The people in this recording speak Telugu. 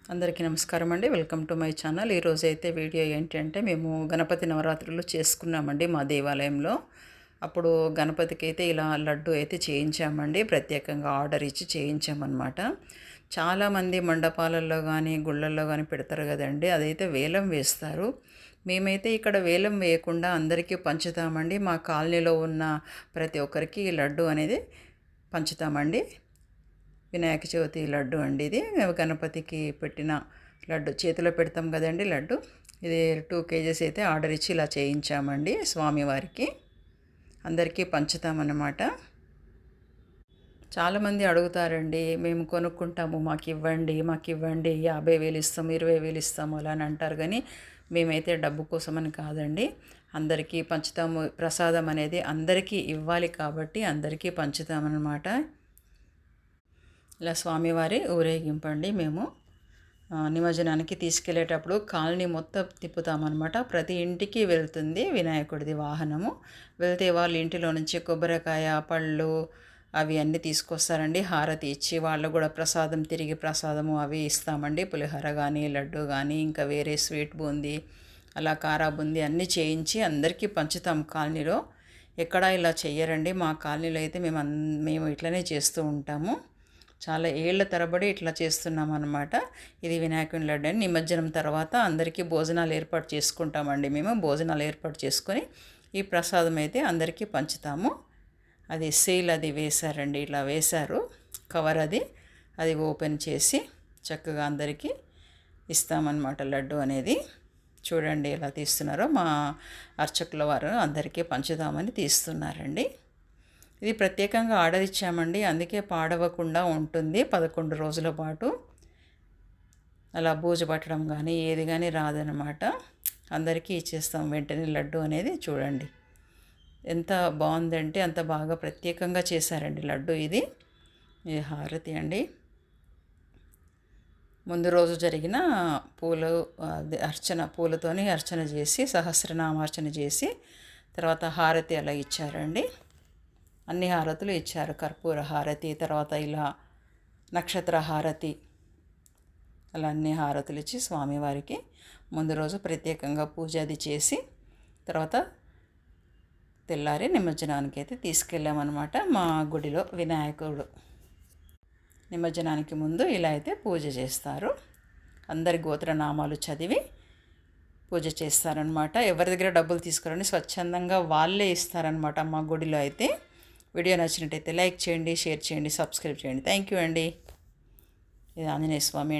అందరికీ నమస్కారం అండి. Welcome to my channel. ఈరోజు అయితే వీడియో ఏంటి అంటే మేము గణపతి నవరాత్రులు చేసుకున్నామండి మా దేవాలయంలో. అప్పుడు గణపతికి అయితే ఇలా లడ్డు అయితే చేయించామండి. ప్రత్యేకంగా ఆర్డర్ ఇచ్చి చేయించామన్నమాట. చాలామంది మండపాలలో కానీ గుళ్ళల్లో కానీ పెడతారు కదండి, అదైతే వేలం వేస్తారు. మేమైతే ఇక్కడ వేలం వేయకుండా అందరికీ పంచుతామండి. మా కాలనీలో ఉన్న ప్రతి ఒక్కరికి ఈ లడ్డు అనేది పంచుతామండి. వినాయక చవితి లడ్డు అండి ఇది. గణపతికి పెట్టిన లడ్డు చేతిలో పెడతాం కదండి లడ్డు. ఇది 2 కేజెస్ అయితే ఆర్డర్ ఇచ్చి ఇలా చేయించామండి స్వామివారికి. అందరికీ పంచుతామన్నమాట. చాలామంది అడుగుతారండి, మేము కొనుక్కుంటాము, మాకు ఇవ్వండి 50,000 ఇస్తాము, 20,000 ఇస్తాము అలా అని అంటారు. కానీ మేమైతే డబ్బు కోసమని కాదండి, అందరికీ పంచుతాము. ప్రసాదం అనేది అందరికీ ఇవ్వాలి కాబట్టి అందరికీ పంచుతామన్నమాట. ఇలా స్వామివారి ఊరేగింపండి. మేము నిమజ్జనానికి తీసుకెళ్ళేటప్పుడు కాలనీ మొత్తం తిప్పుతామన్నమాట. ప్రతి ఇంటికి వెళ్తుంది వినాయకుడిది వాహనము. వెళ్తే వాళ్ళ ఇంటిలో నుంచి కొబ్బరికాయ, పళ్ళు అవి అన్నీ తీసుకొస్తారండి. హారతి ఇచ్చి వాళ్ళు కూడా ప్రసాదం, తిరిగి ప్రసాదము అవి ఇస్తామండి. పులిహోర కానీ, లడ్డు కానీ, ఇంకా వేరే స్వీట్ బూందీ, అలా కారా బూందీ అన్నీ చేయించి అందరికీ పంచుతాం కాలనీలో. ఎక్కడా ఇలా చెయ్యరండి. మా కాలనీలో అయితే మేము ఇట్లనే చేస్తూ ఉంటాము. చాలా ఏళ్ల తరబడి ఇట్లా చేస్తున్నాం అన్నమాట. ఇది వినాయకుని లడ్డు అని. నిమజ్జనం తర్వాత అందరికీ భోజనాలు ఏర్పాటు చేసుకుంటామండి. మేము భోజనాలు ఏర్పాటు చేసుకొని ఈ ప్రసాదం అయితే అందరికీ పంచుతాము. అది సీల్ అది వేశారండి, ఇలా వేశారు కవర్. అది ఓపెన్ చేసి చక్కగా అందరికీ ఇస్తామన్నమాట లడ్డు అనేది. చూడండి ఎలా తీస్తున్నారో. మా అర్చకుల వారు అందరికీ పంచుదామని తీస్తున్నారండి. ఇది ప్రత్యేకంగా ఆర్డర్ ఇచ్చామండి, అందుకే పాడవకుండా ఉంటుంది 11 రోజుల పాటు. అలా బూజు పట్టడం కానీ ఏది కానీ రాదనమాట. అందరికీ ఇచ్చేస్తాం వెంటనే లడ్డు అనేది. చూడండి ఎంత బాగుందంటే అంత బాగా ప్రత్యేకంగా చేశారండి లడ్డు ఇది. ఇది హారతి అండి. ముందు రోజు జరిగిన పూలతోని అర్చన చేసి, సహస్రనామార్చన చేసి తర్వాత హారతి అలా ఇచ్చారండి. అన్ని హారతులు ఇచ్చారు. కర్పూర హారతి, తర్వాత ఇలా నక్షత్ర హారతి, అలా అన్ని హారతులు ఇచ్చి స్వామివారికి ముందు రోజు ప్రత్యేకంగా పూజ అది చేసి తర్వాత తెల్లారి నిమజ్జనానికి అయితే తీసుకెళ్ళామన్నమాట. మా గుడిలో వినాయకుడు నిమజ్జనానికి ముందు ఇలా అయితే పూజ చేస్తారు. అందరి గోత్రనామాలు చదివి పూజ చేస్తారనమాట. ఎవరి దగ్గర డబ్బులు తీసుకురండి, స్వచ్ఛందంగా వాళ్ళే ఇస్తారనమాట మా గుడిలో అయితే. వీడియో నచ్చినట్టయితే లైక్ చేయండి, షేర్ చేయండి, సబ్స్క్రైబ్ చేయండి. థ్యాంక్ యూ అండి. ఇది ఆంజనేయ స్వామి అండి.